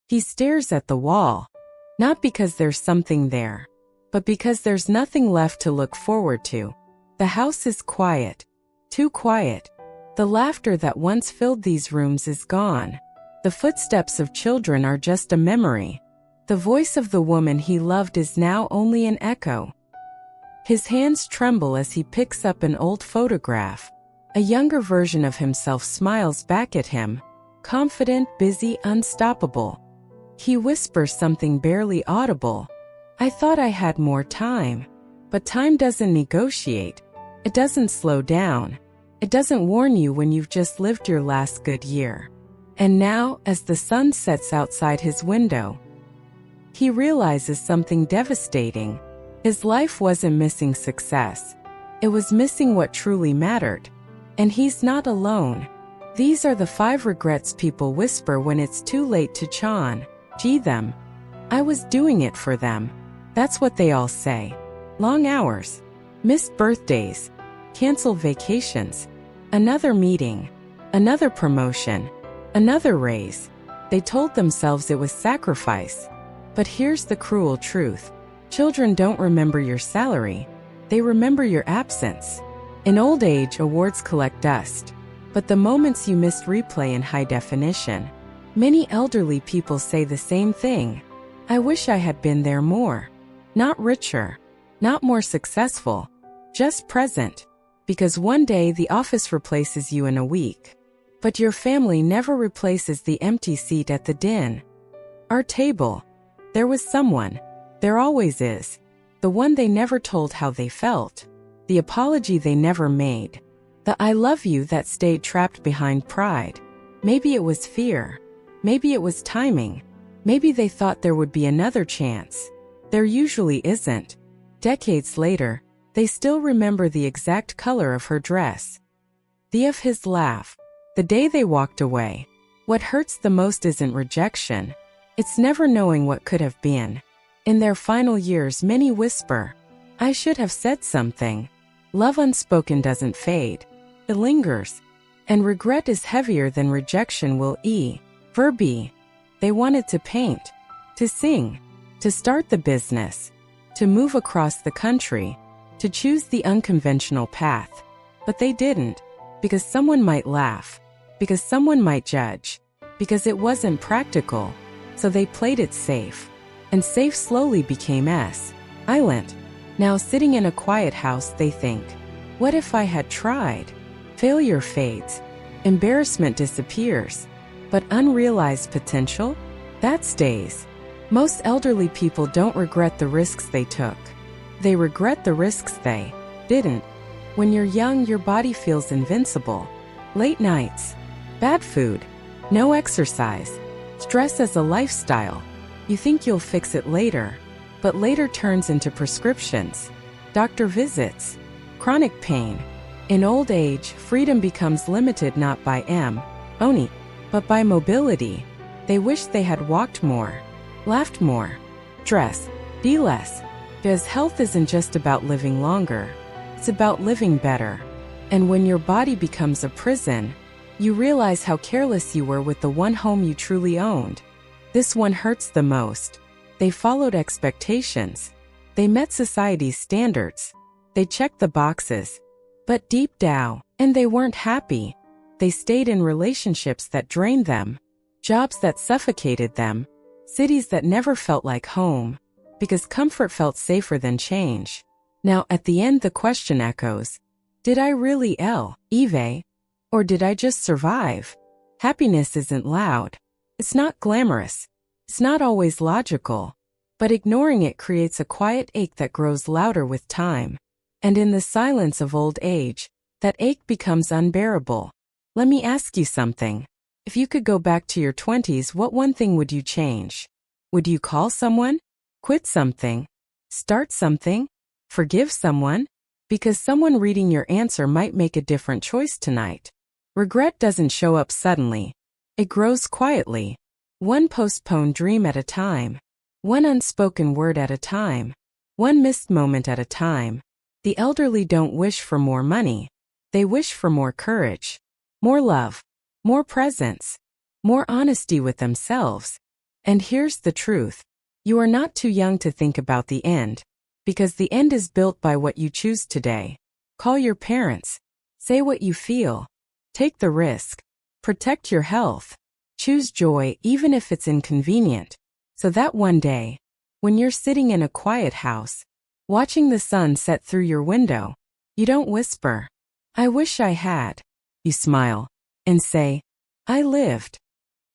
He stares at the wall, not because there's something there, but because there's nothing left to look forward to. The house is quiet, too quiet. The laughter that once filled these rooms is gone. The footsteps of children are just a memory. The voice of the woman he loved is now only an echo. His hands tremble as he picks up an old photograph. A younger version of himself smiles back at him, confident, busy, unstoppable. He whispers something barely audible. I thought I had more time. But time doesn't negotiate. It doesn't slow down. It doesn't warn you when you've just lived your last good year. And now, as the sun sets outside his window, he realizes something devastating. His life wasn't missing success. It was missing what truly mattered. And he's not alone. These are the 5 regrets people whisper when it's too late to chon. Gee them. I was doing it for them. That's what they all say. Long hours. Missed birthdays. Canceled vacations. Another meeting. Another promotion. Another raise. They told themselves it was sacrifice. But here's the cruel truth. Children don't remember your salary. They remember your absence. In old age, awards collect dust. But the moments you missed replay in high definition. Many elderly people say the same thing. I wish I had been there more. Not richer. Not more successful. Just present. Because one day the office replaces you in a week. But your family never replaces the empty seat at the din. Our table. There was someone. There always is. The one they never told how they felt. The apology they never made. The I love you that stayed trapped behind pride. Maybe it was fear. Maybe it was timing. Maybe they thought there would be another chance. There usually isn't. Decades later, they still remember the exact color of her dress. The of his laugh. The day they walked away. What hurts the most isn't rejection. It's never knowing what could have been. In their final years, many whisper, I should have said something. Love unspoken doesn't fade. It lingers. And regret is heavier than rejection will be. They wanted to paint, to sing, to start the business, to move across the country, to choose the unconventional path. But they didn't, because someone might laugh, because someone might judge, because it wasn't practical. So they played it safe. And safe slowly became silent. Now sitting in a quiet house they think, what if I had tried? Failure fades. Embarrassment disappears. But unrealized potential? That stays. Most elderly people don't regret the risks they took. They regret the risks they didn't. When you're young, your body feels invincible. Late nights. Bad food. No exercise. Stress as a lifestyle. You think you'll fix it later. But later turns into prescriptions. Doctor visits. Chronic pain. In old age, freedom becomes limited not by money, but by mobility. They wish they had walked more, laughed more, dressed, be less. Because health isn't just about living longer. It's about living better. And when your body becomes a prison, you realize how careless you were with the one home you truly owned. This one hurts the most. They followed expectations. They met society's standards. They checked the boxes. But deep down, and they weren't happy. They stayed in relationships that drained them, jobs that suffocated them, cities that never felt like home, because comfort felt safer than change. Now at the end the question echoes, did I really live? Or did I just survive? Happiness isn't loud. It's not glamorous. It's not always logical. But ignoring it creates a quiet ache that grows louder with time. And in the silence of old age, that ache becomes unbearable. Let me ask you something. If you could go back to your 20s, what one thing would you change? Would you call someone? Quit something? Start something? Forgive someone? Because someone reading your answer might make a different choice tonight. Regret doesn't show up suddenly. It grows quietly. One postponed dream at a time. One unspoken word at a time. One missed moment at a time. The elderly don't wish for more money. They wish for more courage, more love, more presence, more honesty with themselves. And here's the truth. You are not too young to think about the end, because the end is built by what you choose today. Call your parents. Say what you feel. Take the risk. Protect your health. Choose joy even if it's inconvenient, so that one day, when you're sitting in a quiet house, watching the sun set through your window, you don't whisper, "I wish I had." You smile and say, "I lived."